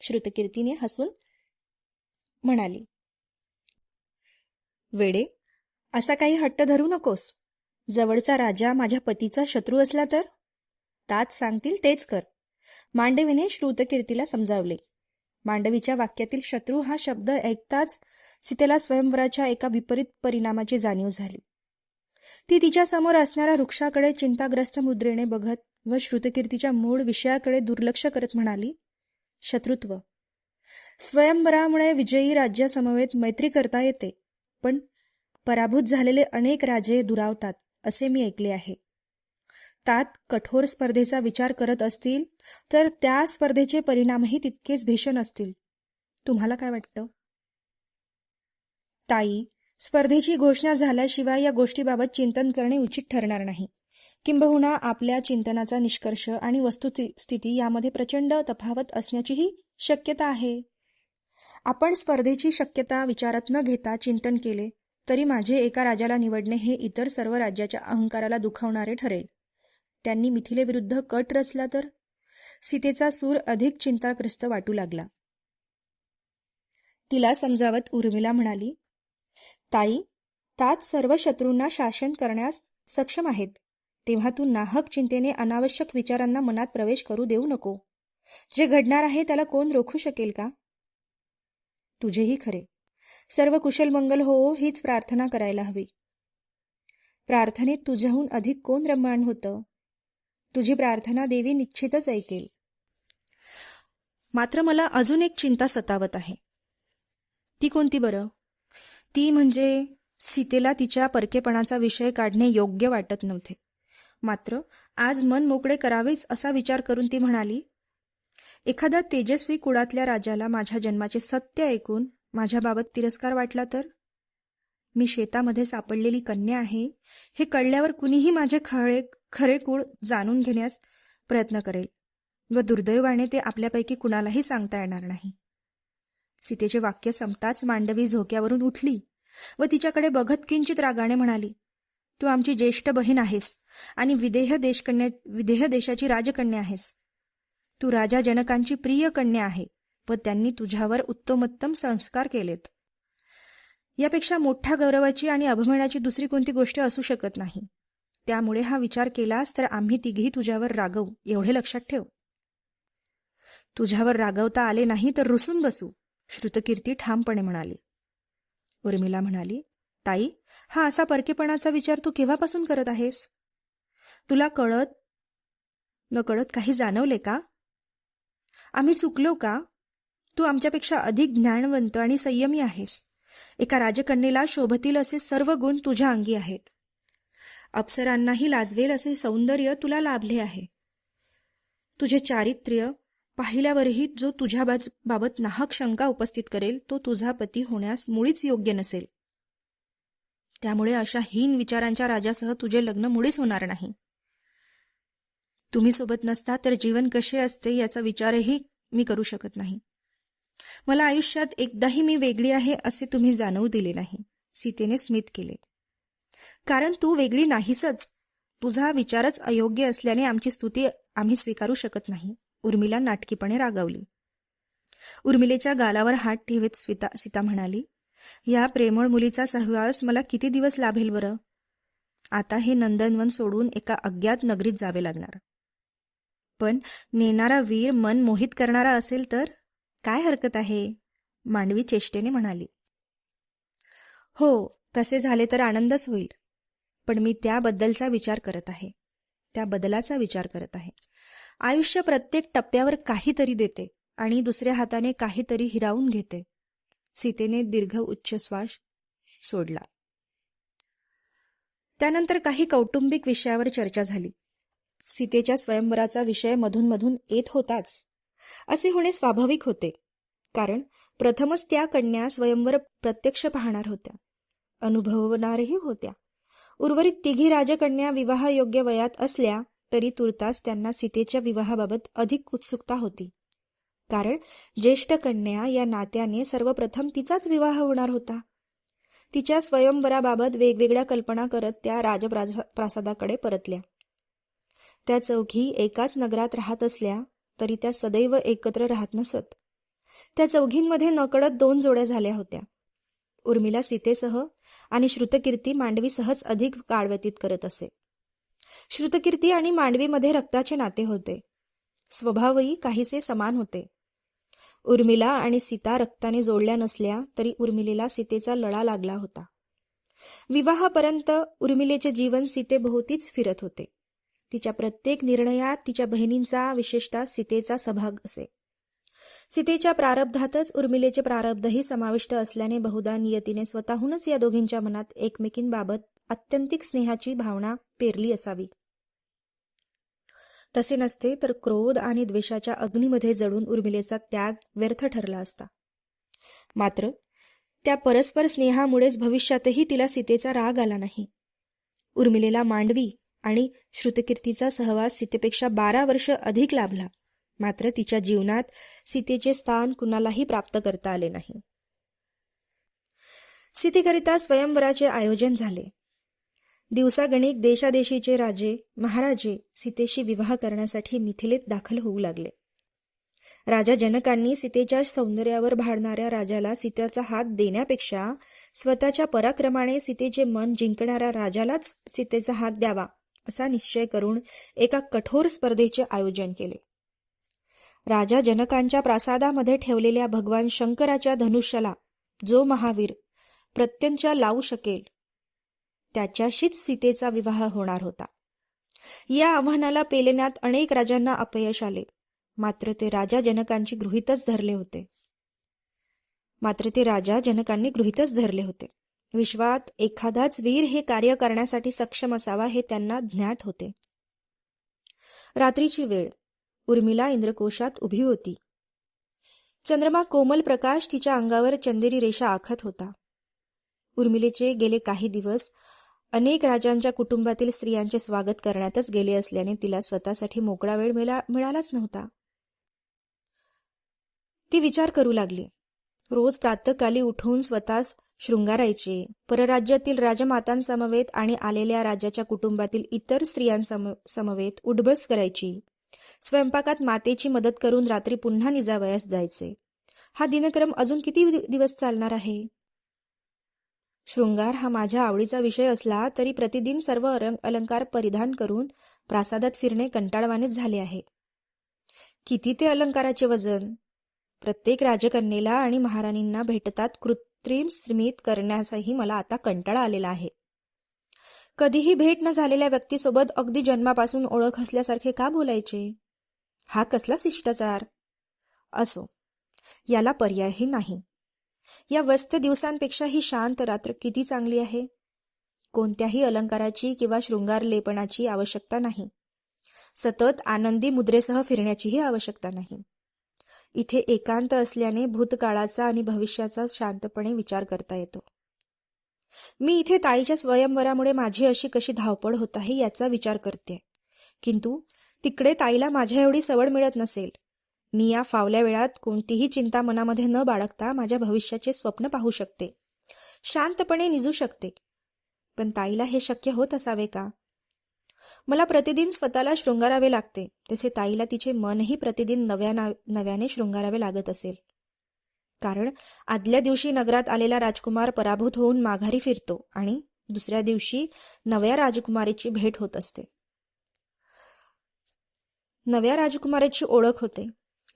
श्रुतकीर्तीने हसून म्हणाली. वेडे, असा काही हट्ट धरू नकोस. जवळचा राजा माझ्या पतीचा शत्रू असला तर? तात सांगतील तेच कर, मांडवीने श्रुतकीर्तीला समजावले. मांडवीच्या वाक्यातील शत्रू हा शब्द ऐकताच सीतेला स्वयंवराच्या एका विपरीत परिणामाची जाणीव झाली. ती तिच्या समोर असणाऱ्या वृक्षाकडे चिंताग्रस्त मुद्रेने बघत व श्रुतकीर्तीच्या मूळ विषयाकडे दुर्लक्ष करत म्हणाली, शत्रुत्व. स्वयंवरामुळे विजयी राज्यासमवेत मैत्री करता येते, पण पराभूत झालेले अनेक राजे दुरावतात असे मी ऐकले आहे. त्यात कठोर स्पर्धेचा विचार करत असतील तर त्या स्पर्धेचे परिणामही तितकेच भीषण असतील. तुम्हाला काय वाटतं? ताई, स्पर्धेची घोषणा झाल्याशिवाय या गोष्टीबाबत चिंतन करणे उचित ठरणार नाही. किंबहुना आपल्या चिंतनाचा निष्कर्ष आणि वस्तुस्थिती यामध्ये प्रचंड तफावत असण्याचीही शक्यता आहे. आपण स्पर्धेची शक्यता विचारात न घेता चिंतन केले तरी माझे एका राजाला निवडणे हे इतर सर्व राज्याच्या अहंकाराला दुखावणारे ठरेल. त्यांनी मिथिलेविरुद्ध कट रचला तर? सीतेचा सूर अधिक चिंताग्रस्त वाटू लागला. तिला समजावत उर्मिला म्हणाली, ताई, तात सर्व शत्रूंना शासन करण्यास सक्षम आहेत. तेव्हा तू नाहक चिंतेने अनावश्यक विचारांना मनात प्रवेश करू देऊ नको. जे घडणार आहे त्याला कोण रोखू शकेल का? तुझेही खरे. सर्व कुशल मंगल हो हीच प्रार्थना करायला हवी. प्रार्थनेत तुझ्याहून अधिक कोण रममाण होतं? तुझी प्रार्थना देवी निश्चितच ऐकेल. मात्र मला अजून एक चिंता सतावत आहे. ती कोणती बरं? ती म्हणजे सीतेला तिच्या परकेपणाचा विषय काढणे योग्य वाटत नव्हते. मात्र आज मन मोकळे करावेच असा विचार करून ती म्हणाली, एखाद्या तेजस्वी कुळातल्या राजाला माझ्या जन्माचे सत्य ऐकून माझ्याबाबत तिरस्कार वाटला तर? मी शेतामध्ये सापडलेली कन्या आहे हे कळल्यावर कुणीही माझे खरे कुळ जाणून घेण्यास प्रयत्न करेल व दुर्दैवाने ते आपल्यापैकी कुणालाही सांगता येणार नाही. सीतेचे वाक्य संपताच मांडवी झोक्यावरून उठली व तिच्याकडे बघत किंचित रागाने म्हणाली, तू आमची ज्येष्ठ बहीण आहेस आणि विदेह देशाची राजकन्या आहेस. तू राजा जनकांची प्रिय कन्या आहे व त्यांनी तुझ्यावर उत्तमोत्तम संस्कार केलेत. यापेक्षा मोठ्या गौरवाची आणि अभिमानाची दुसरी कोणती गोष्ट असू शकत नाही. त्यामुळे हा विचार केलास तर आम्ही तिघी तुझ्यावर रागवू एवढे लक्षात ठेव. तुझ्यावर रागवता आले नाही तर रुसून बसू, श्रुतकीर्ती ठामपणे म्हणाली. उर्मिला म्हणाली, ताई, हा असा परकेपणाचा विचार तू केव्हापासून करत आहेस? तुला कळत नकळत काही जाणवले का? आम्ही चुकलो का? तू आमच्यापेक्षा अधिक ज्ञानवंत आणि संयमी आहेस. एका राजकन्येला शोभतील असे सर्व गुण तुझ्या अंगी आहेत. अप्सरांनाही लाजवेल असे सौंदर्य तुला लाभले आहे. तुझे चारित्र्य पाहिल्यावरही जो तुझ्या बाबत नाहक शंका उपस्थित करेल तो तुझा पती होण्यास मुळीच योग्य नसेल. त्यामुळे अशा हीन विचारांच्या राजासह तुझे लग्न मुळीच होणार नाही. तुम्ही सोबत नसता तर जीवन कसे असते याचा विचारही मी करू शकत नाही. मला आयुष्यात एकदाही मी वेगळी आहे असे तुम्ही जाणवू दिले नाही. सीतेने स्मित केले. कारण तू वेगळी नाहीसच. तुझा विचारच अयोग्य असल्याने आमची स्तुती आम्ही स्वीकारू शकत नाही. उर्मिला नाटकीपणे रागावली. उर्मिलेच्या गालावर हात ठेवत सीता म्हणाली, या प्रेमळ मुलीचा सहवास मला किती दिवस लाभेल बरं? आता हे नंदनवन सोडून एका अज्ञात नगरीत जावे लागणार. पण नेणारा वीर मन मोहित करणारा असेल तर काय हरकत आहे? मांडवी चेष्टेने म्हणाली. हो, तसे झाले तर आनंदच होईल. पण मी त्याबद्दलचा विचार करत आहे. त्या बदलाचा विचार करत आहे. आयुष्य प्रत्येक टप्प्यावर काहीतरी देते आणि दुसऱ्या हाताने काहीतरी हिरावून घेते. सीतेने दीर्घ उच्च श्वास सोडला. त्यानंतर काही कौटुंबिक विषयावर चर्चा झाली. सीतेच्या स्वयंवराचा विषय मधून मधून येत होताच. असे होणे स्वाभाविक होते, कारण प्रथमच त्या कन्या स्वयंवर प्रत्यक्ष पाहणार होत्या, अनुभवणारही होत्या. उर्वरित तिघी राजकन्या विवाहयोग्य वयात असल्या तरी तुर्तास त्यांना सीतेच्या विवाहाबाबत अधिक उत्सुकता होती. कारण ज्येष्ठ कन्या या नात्याने सर्वप्रथम तिचाच विवाह होणार होता. तिच्या स्वयंवराबाबत वेगवेगळ्या कल्पना करत त्या राजप्रासादाकडे परतल्या. त्या चौघी एकाच नगरात राहत असल्या तरी त्या सदैव एकत्र राहत नसत. त्या चौघींमध्ये नकळत 2 जोड्या झाल्या होत्या. उर्मिला सीतेसह आणि श्रुतकीर्ती मांडवीसहच अधिक काळ व्यतीत करत असे. श्रुतकीर्ती आणि मांडवीमध्ये रक्ताचे नाते होते. स्वभावही काहीसे समान होते. उर्मिला आणि सीता रक्ताने जोडल्या नसल्या तरी उर्मिलेला सीतेचा लळा लागला होता. विवाहापर्यंत उर्मिलेचे जीवन सीतेभोवतीच फिरत होते. तिच्या प्रत्येक निर्णयात तिच्या बहिणींचा, विशेषतः सीतेचा सहभाग असे. सीतेच्या प्रारब्धातच उर्मिलेचे प्रारब्धही समाविष्ट असल्याने बहुधा नियतीने स्वतःहूनच या दोघींच्या मनात एकमेकींबाबत आत्यंतिक स्नेहाची भावना पेरली असावी. तसे नसते तर क्रोध आणि द्वेषाच्या अग्नीमध्ये जळून उर्मिलेचा त्याग व्यर्थ ठरला असता. मात्र त्या परस्पर स्नेहामुळेच भविष्यातही तिला सीतेचा राग आला नाही. उर्मिलेला मांडवी आणि श्रुतकीर्तीचा सहवास सीतेपेक्षा 12 वर्ष अधिक लाभला. मात्र तिच्या जीवनात सीतेचे स्थान कुणालाही प्राप्त करता आले नाही. सीतेकरिता स्वयंवराचे आयोजन झाले. दिवसागणिक देशादेशीचे राजे महाराजे सीतेशी विवाह करण्यासाठी मिथिलेत दाखल होऊ लागले. राजा जनकांनी सीतेच्या सौंदर्यावर भाळणाऱ्या राजाला सीतेचा हात देण्यापेक्षा स्वतःच्या पराक्रमाने सीतेचे मन जिंकणाऱ्या राजालाच सीतेचा हात द्यावा असा निश्चय करून एका कठोर स्पर्धेचे आयोजन केले. राजा जनकांच्या प्रासादामध्ये ठेवलेल्या भगवान शंकराच्या धनुष्याला जो महावीर प्रत्यंचा लावू शकेल त्याच्याशीच सीतेचा विवाह होणार होता. या आव्हानाला पेलण्यात अनेक राजांना अपयश आले. मात्र ते राजा जनकांनी गृहीतच धरले होते. विश्वात एखादाच वीर हे कार्य करण्यासाठी सक्षम असावा हे त्यांना ज्ञात होते. रात्रीची वेळ. उर्मिला इंद्रकोशात उभी होती. चंद्रमा कोमल प्रकाश तिच्या अंगावर चंदेरी रेषा आखत होता. उर्मिलेचे गेले काही दिवस अनेक राजांच्या कुटुंबातील स्त्रियांचे स्वागत करण्यातच गेले असल्याने तिला स्वतःसाठी मोकळा वेळ मिळालाच नव्हता. ती विचार करू लागली. रोज प्रातःकाली उठून स्वतःस शृंगारायचे, परराज्यातील राजमातांसमवेत आणि आलेल्या राजाच्या कुटुंबातील इतर स्त्रियांसमवेत उठबस करायची, स्वयंपाकात मातेची मदत करून रात्री पुन्हा निजावयास जायचे. हा दिनक्रम अजून किती दिवस चालणार आहे? शृंगार हा माझ्या आवडीचा विषय असला तरी प्रतिदिन सर्व अलंकार परिधान करून प्रासादात फिरणे कंटाळवाणेच झाले आहे. किती ते अलंकाराचे वजन? प्रत्येक राजकन्येला आणि महाराणींना भेटतात कृत्रिम स्मित करण्याचाही मला आता कंटाळा आलेला आहे. कधीही भेट न झालेल्या व्यक्तीसोबत अगदी जन्मापासून ओळख असल्यासारखे का बोलायचे? हा कसला शिष्टाचार? असो, याला पर्यायही नाही. या व्यस्त दिवसांपेक्षा ही शांत रात्र किती चांगली आहे. कोणत्याही अलंकाराची किंवा शृंगार लेपनाची आवश्यकता नाही. सतत आनंदी मुद्रेसह फिरण्याचीही आवश्यकता नाही. इथे एकांत असल्याने भूतकाळाचा आणि भविष्याचा शांतपणे विचार करता येतो. मी इथे ताईच्या स्वयंवरामुळे माझी अशी कशी धावपळ होत आहे याचा विचार करते. किंतु तिकडे ताईला माझ्या एवढी सवड मिळत नसेल. मी या फावल्या वेळात कोणतीही चिंता मनामध्ये न बाळगता माझ्या भविष्याचे स्वप्न पाहू शकते, शांतपणे निजू शकते. पण ताईला हे शक्य होत असावे का? मला प्रतिदिन स्वतःला शृंगारावे लागते, तसे ताईला तिचे मनही प्रतिदिन नव्याने शृंगारावे लागत असेल. कारण आदल्या दिवशी नगरात आलेला राजकुमार पराभूत होऊन माघारी फिरतो आणि दुसऱ्या दिवशी नव्या राजकुमारीची भेट होत असते. नव्या राजकुमारीची ओळख होते.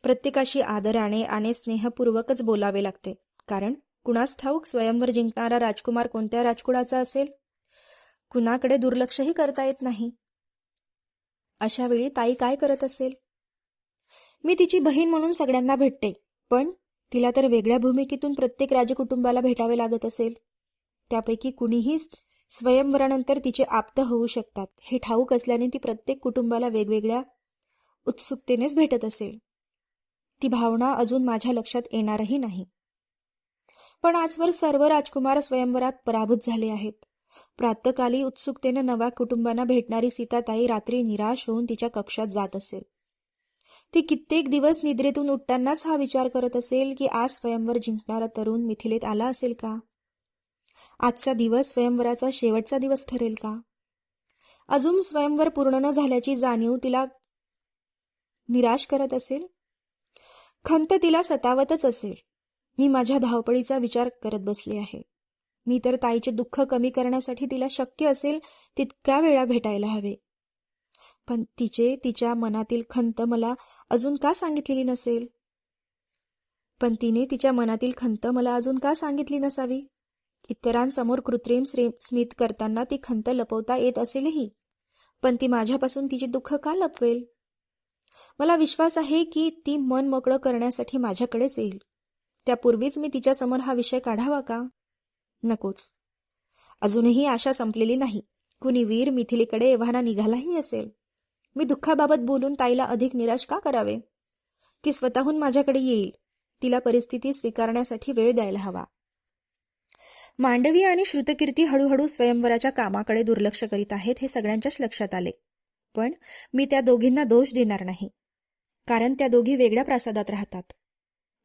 प्रत्येकाशी आदराने आणि स्नेहपूर्वकच बोलावे लागते. कारण कुणास ठाऊक स्वयंवर जिंकणारा राजकुमार कोणत्या राजकुळाचा असेल. कुणाकडे दुर्लक्षही करता येत नाही. अशा वेळी ताई काय करत असेल? मी तिची बहीण म्हणून सगळ्यांना भेटते, पण तिला तर वेगळ्या भूमिकेतून प्रत्येक राजकुटुंबाला भेटावे लागत असेल. त्यापैकी कुणीही स्वयंवरानंतर तिचे आप्त होऊ शकतात हे ठाऊक असल्याने ती प्रत्येक कुटुंबाला वेगवेगळ्या उत्सुकतेनेच भेटत असेल. ती भावना अजून माझ्या लक्षात येणारही नाही. पण आजवर सर्व राजकुमार स्वयंवरात पराभूत झाले आहेत. प्रातःकाली उत्सुकतेने नव्या कुटुंबांना भेटणारी सीताताई रात्री निराश होऊन तिच्या कक्षात जात असेल. ती कित्येक दिवस निद्रेतून उठतानाच हा विचार करत असेल की आज स्वयंवर जिंकणारा तरुण मिथिलेत आला असेल का? आजचा दिवस स्वयंवराचा शेवटचा दिवस ठरेल का? अजून स्वयंवर पूर्ण न झाल्याची जाणीव तिला निराश करत असेल. खंत तिला सतावतच असेल. मी माझ्या धावपळीचा विचार करत बसले आहे. मी तर ताईचे दुःख कमी करण्यासाठी तिला शक्य असेल तितक्या वेळा भेटायला हवे. पण तिच्या मनातील खंत मला अजून का सांगितलेली नसेल? पण तिने तिच्या मनातील खंत मला अजून का सांगितली नसावी? इतरांसमोर कृत्रिम स्मित करताना ती खंत लपवता येत असेलही, पण ती माझ्यापासून तिचे दुःख का लपवेल? मला विश्वास आहे की ती मन मोकळं करण्यासाठी माझ्याकडेच येईल. त्यापूर्वीच मी तिच्यासमोर हा विषय काढावा का? नकोच. अजूनही आशा संपलेली नाही. कुणी वीर मिथिलेकडे एव्हाना निघालाही असेल. मी दुःखाबाबत बोलून ताईला अधिक निराश का करावे? ती स्वतःहून माझ्याकडे येईल. तिला परिस्थिती स्वीकारण्यासाठी वेळ द्यायला हवा. मांडवी आणि श्रुतकीर्ती हळूहळू स्वयंवराच्या कामाकडे दुर्लक्ष करीत आहेत हे सगळ्यांच्याच लक्षात आले. पण मी त्या दोघींना दोष देणार नाही. कारण त्या दोघी वेगळ्या प्रासादात राहतात.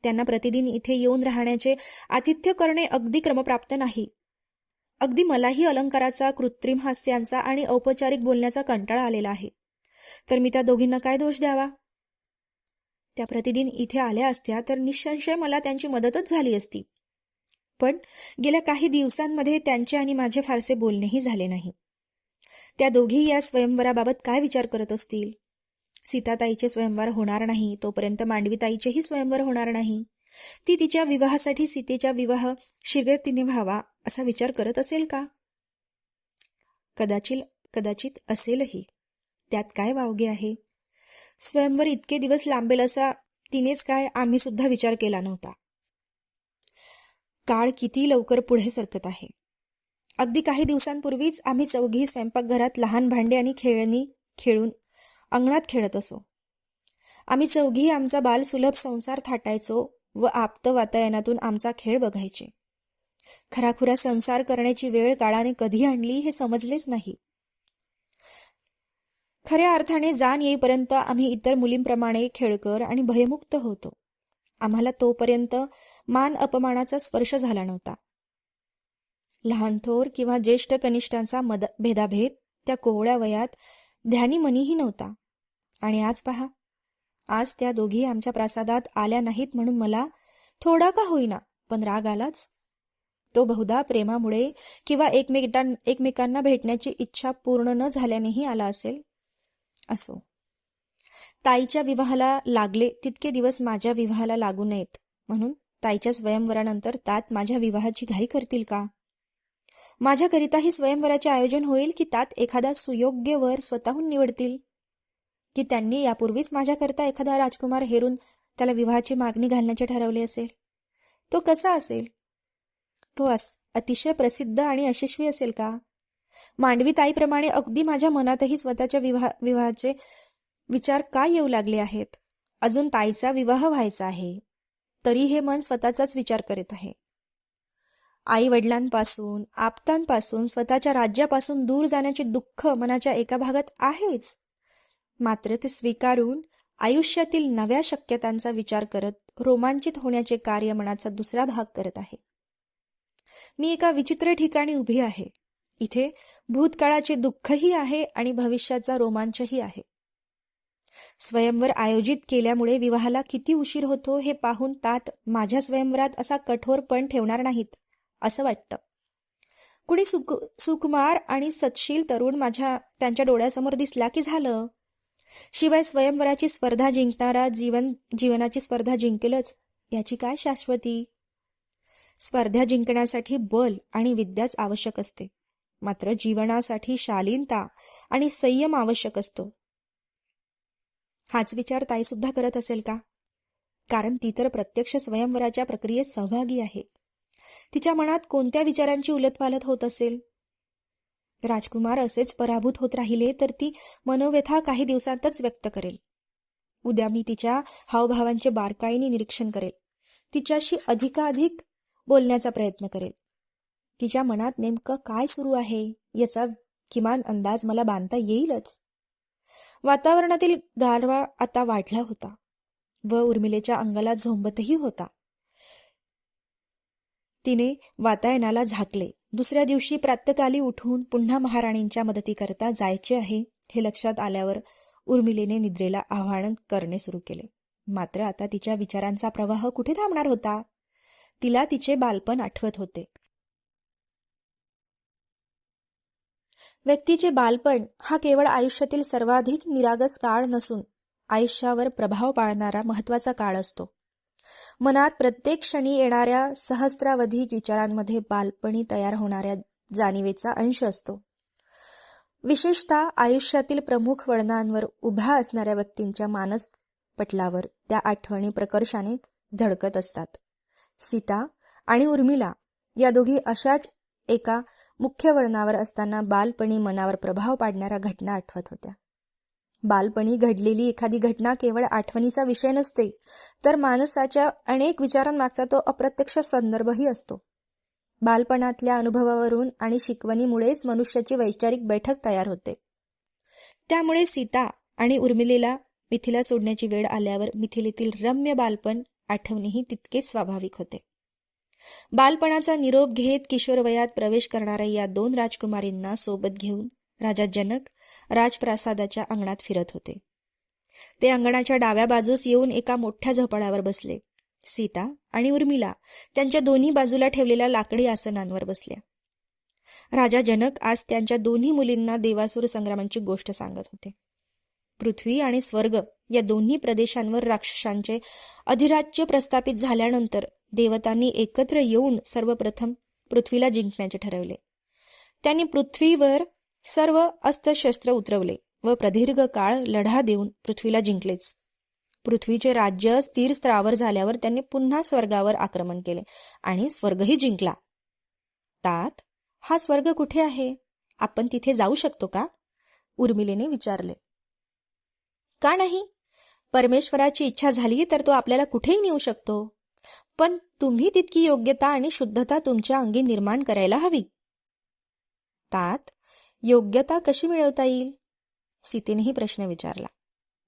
त्यांना प्रतिदिन इथे येऊन राहण्याचे आतिथ्य करणे अगदी क्रमप्राप्त नाही. अगदी मलाही अलंकाराचा, कृत्रिम हास्यांचा आणि औपचारिक बोलण्याचा कंटाळा आलेला आहे. तर मी त्या दोघींना काय दोष द्यावा? त्या प्रतिदिन इथे आल्या असत्या तर निसंशय मला त्यांची मदतच झाली असती. पण गेल्या काही दिवसांमध्ये त्यांचे आणि माझे फारसे बोलणेही झाले नाही. त्या दोघी या स्वयंवराबाबत काय विचार करत असतील? सीताताईचे स्वयंवर होणार नाही तोपर्यंत मांडवीताईचेही स्वयंवर होणार नाही. ती तिच्या विवाहासाठी सीतेचा विवाह शीघ्रतीने व्हावा असा विचार करत असेल का? कदाचित असेलही. त्यात काय वावगे आहे? स्वयंवर इतके दिवस लांबेल असा तिनेच काय आम्ही सुद्धा विचार केला नव्हता. काळ किती लवकर पुढे सरकत आहे. अगदी काही दिवसांपूर्वीच आम्ही चौघी स्वयंपाकघरात लहान भांडे आणि खेळणी खेळून अंगणात खेळत असो. आम्ही चौघी आमचा बालसुलभ संसार थाटायचो व आप्त वातायनातून आमचा खेळ बघायचे. खराखुरा संसार करण्याची वेळ काळाने कधी आणली हे समजलेच नाही. खऱ्या अर्थाने जाण येईपर्यंत आम्ही इतर मुलींप्रमाणे खेळकर आणि भयमुक्त होतो. आम्हाला तोपर्यंत मान अपमानाचा स्पर्श झाला नव्हता. लहान थोर किंवा ज्येष्ठ कनिष्ठांचा भेदाभेद त्या कोवळ्या वयात ध्यानी मनीही नव्हता. आणि आज पहा, आज त्या दोघी आमच्या प्रासादात आल्या नाहीत म्हणून मला थोडा का होईना पण राग आलाच. तो बहुधा प्रेमामुळे किंवा एकमेकांना भेटण्याची इच्छा पूर्ण न झाल्यानेही आला असेल. असो, ताईच्या विवाहाला लागले तितके दिवस माझ्या विवाहाला लागू नयेत म्हणून ताईच्या स्वयंवरानंतर तात माझ्या विवाहाची घाई करतील का? माझ्याकरिताही स्वयंवराचे आयोजन होईल की तात एखादा सुयोग्य वर स्वतःहून निवडतील? की त्यांनी यापूर्वीच माझ्याकरता एखादा राजकुमार हेरून त्याला विवाहाची मागणी घालण्याचे ठरवले असेल? तो कसा असेल? तो अतिशय प्रसिद्ध आणि यशस्वी असेल का? मांडवी ताईप्रमाणे अगदी माझ्या मनातही स्वतःच्या विवाहाचे विचार का येऊ लागले आहेत? अजून ताईचा विवाह व्हायचा आहे तरी हे मन स्वतःचाच विचार करीत आहे. आई वडिलांपासून आप्तांपासून स्वतःच्या राज्यापासून दूर जाण्याचे दुःख मनाच्या एका भागात आहेच. मात्र ते स्वीकारून आयुष्यातील नव्या शक्यतांचा विचार करत रोमांचित होण्याचे कार्य मनाचा दुसरा भाग करत आहे. मी एका विचित्र ठिकाणी उभी आहे. इथे भूतकाळाचे दुःखही आहे आणि भविष्याचा रोमांचही आहे. स्वयंवर आयोजित केल्यामुळे विवाहाला किती उशीर होतो हे पाहून तात माझ्या स्वयंवरात असा कठोरपण ठेवणार नाहीत असं वाटतं. कुणी सुकुमार आणि सत्शील तरुण त्यांच्या डोळ्यासमोर दिसला की झालं. शिवाय स्वयंवराची स्पर्धा जिंकणारा जीवनाची स्पर्धा जिंकेलच याची काय शाश्वती? स्पर्धा जिंकण्यासाठी बल आणि विद्याच आवश्यक असते, मात्र जीवनासाठी शालीनता आणि संयम आवश्यक असतो. हाच विचार ताई सुद्धा करत असेल का? कारण ती तर प्रत्यक्ष स्वयंवराच्या प्रक्रियेत सहभागी आहे. तिच्या मनात कोणत्या विचारांची उलटपालट होत असेल? राजकुमार असेच पराभूत होत राहिले तर ती मनोव्यथा काही दिवसांतच व्यक्त करेल. उद्या मी तिच्या हावभावांचे बारकाईने निरीक्षण करेल. तिच्याशी अधिकाधिक बोलण्याचा प्रयत्न करेल. तिच्या मनात नेमकं काय सुरू आहे याचा किमान अंदाज मला बांधता येईलच. वातावरणातील गारवा आता वाढला होता व उर्मिलेच्या अंगाला झोंबतही होता. तिने वातायनाला झाकले. दुसऱ्या दिवशी प्रातःकाली उठून पुन्हा महाराणींच्या मदतीकरता जायचे आहे हे लक्षात आल्यावर उर्मिलेने निद्रेला आव्हान करणे सुरू केले. मात्र आता तिच्या विचारांचा प्रवाह कुठे थांबणार होता? तिला तिचे बालपण आठवत होते. व्यक्तीचे बालपण हा केवळ आयुष्यातील सर्वाधिक निरागस काळ नसून आयुष्यावर प्रभाव पाडणारा महत्वाचा काळ असतो. मनात प्रत्येक क्षणी येणाऱ्या सहस्रावधिक विचारांमध्ये बालपणी तयार होणाऱ्या जाणीवेचा अंश असतो. विशेषतः आयुष्यातील प्रमुख वळणांवर उभ्या असणाऱ्या व्यक्तींच्या मानसपटलावर त्या आठवणी प्रकर्षाने झळकत असतात. सीता आणि उर्मिला या दोघी अशाच एका मुख्य वळणावर असताना बालपणी मनावर प्रभाव पाडणाऱ्या घटना आठवत होत्या. बालपणी घडलेली एखादी घटना केवळ आठवणीचा विषय नसते, तर माणसाच्या अनेक विचारांमागचा तो अप्रत्यक्ष संदर्भही असतो. बालपणातल्या अनुभवावरून आणि शिकवणीमुळेच मनुष्याची वैचारिक बैठक तयार होते. त्यामुळे सीता आणि उर्मिलेला मिथिला सोडण्याची वेळ आल्यावर मिथिलेतील रम्य बालपण आठवणेही तितकेच स्वाभाविक होते. बालपणाचा निरोप घेत किशोरवयात प्रवेश करणाऱ्या या दोन राजकुमारींना सोबत घेऊन राजा जनक राजप्रासादाच्या अंगणात फिरत होते. ते अंगणाच्या डाव्या बाजूस येऊन एका मोठ्या झोपाळ्यावर बसले. सीता आणि उर्मिला त्यांच्या दोन्ही बाजूला ठेवलेल्या लाकडी आसनांवर बसल्या. राजा जनक आज त्यांच्या दोन्ही मुलींना देवासुर संग्रामांची गोष्ट सांगत होते. पृथ्वी आणि स्वर्ग या दोन्ही प्रदेशांवर राक्षसांचे अधिराज्य प्रस्थापित झाल्यानंतर देवतांनी एकत्र येऊन सर्वप्रथम पृथ्वीला जिंकण्याचे ठरवले. त्यांनी पृथ्वीवर सर्व अस्त्रशस्त्र उतरवले व प्रदीर्घ काळ लढा देऊन पृथ्वीला जिंकलेच. पृथ्वीचे राज्य स्थिर स्तरावर झाल्यावर त्यांनी पुन्हा स्वर्गावर आक्रमण केले आणि स्वर्गही जिंकला. तात, हा स्वर्ग कुठे आहे? आपण तिथे जाऊ शकतो का? उर्मिलेने विचारले. का नाही? परमेश्वराची इच्छा झाली तर तो आपल्याला कुठेही नेऊ शकतो. पण तुम्ही तितकी योग्यता आणि शुद्धता तुमच्या अंगी निर्माण करायला हवी. तात, योग्यता कशी मिळवता येईल? सीतेनेही प्रश्न विचारला.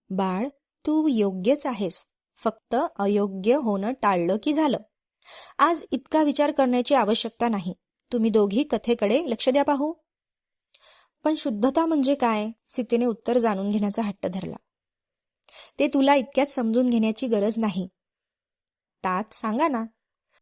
बाळ, तू योग्यच आहेस, फक्त अयोग्य होणं टाळलं की झालं. आज इतका विचार करण्याची आवश्यकता नाही. तुम्ही दोघी कथेकडे लक्ष द्या पाहू. पण शुद्धता म्हणजे काय? सीतेने उत्तर जाणून घेण्याचा हट्ट धरला. ते तुला इतक्यात समजून घेण्याची गरज नाही. तात, सांगा ना.